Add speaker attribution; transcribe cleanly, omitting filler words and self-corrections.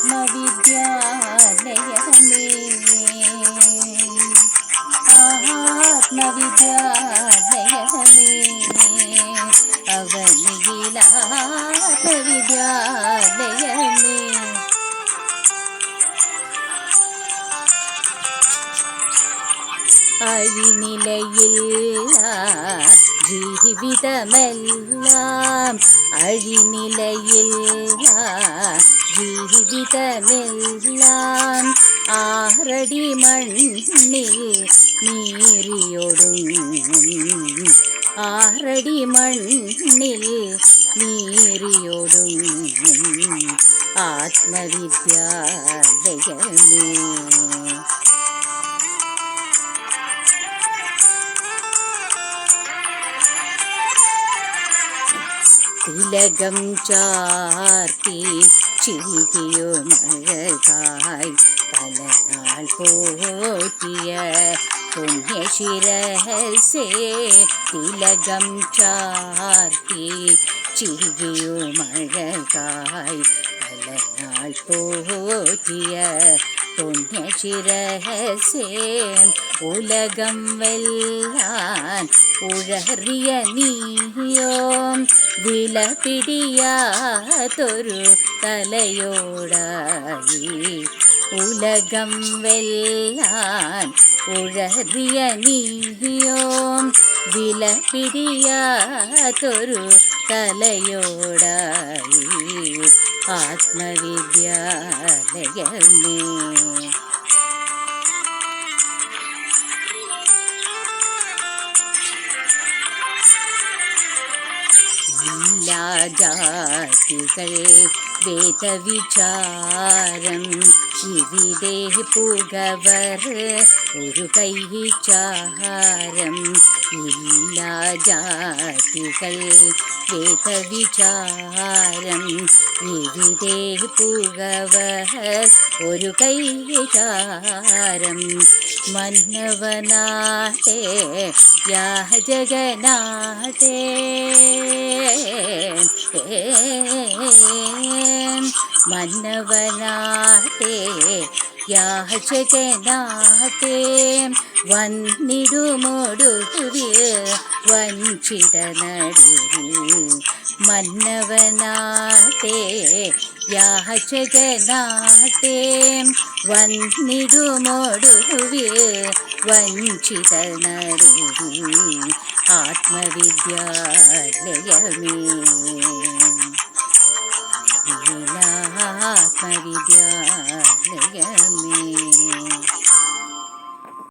Speaker 1: ആത്മവിദ്യാലയമേ ആത്മവിദ്യാലയമേ അവനിയിലാത്മവിദ്യാലയമേ അഴിനിലയില്ല ജീവിതമെല്ലാം അഴിനിലയില്ല ജീവിതമെല്ലാം ആറടി മണ്ണിൽ നീറിയൊടുങ്ങും ആറടി മണ്ണിൽ നീറിയൊടുങ്ങും ആത്മവിദ്യാലയമേ തിലകം ചാർത്തി ചിരിയുമഴകായി പലനാൾ പോറ്റിയ പുണ്യശിരസേ തിലകം ചാർത്തി ചിരിയുമഴകായി പലനാൾ പോറ്റിയ പുണ്യശിരസേ ഉലകം വെല്ലാൻ ഉഴറിയ നീയോ വില പിടിയാതൊരു തലയോടായി ഉലകം വെല്ലാൻ ഉഴറിയ നീയോ വില പിടിയാതൊരു തലയോടായി ആത്മവിദ്യാലയമേ ജാതികൾ വേദവിചാരം ഇവിടെ പുകവർ ഒരു കൈചാരം ഇല്ല ജാതികൾ വേദവിചാരം ഇവിടെ പുകവർ ഒരു കൈചാരം മന്നവനാട്ടെ യാജഗനാട്ടെ മന്നവനാട്ടെ യാചകനാട്ടെ വന്നിടുമൊടുവിൽ വഞ്ചിത നടുവിൽ മന്നവനാട്ടെ യാചകനാട്ടെ വന്നിടുമൊടുവിൽ വഞ്ചിത നടുവിൽ ആത്മവിദ്യാലയമേ ആത്മവിദ്യാലയമേ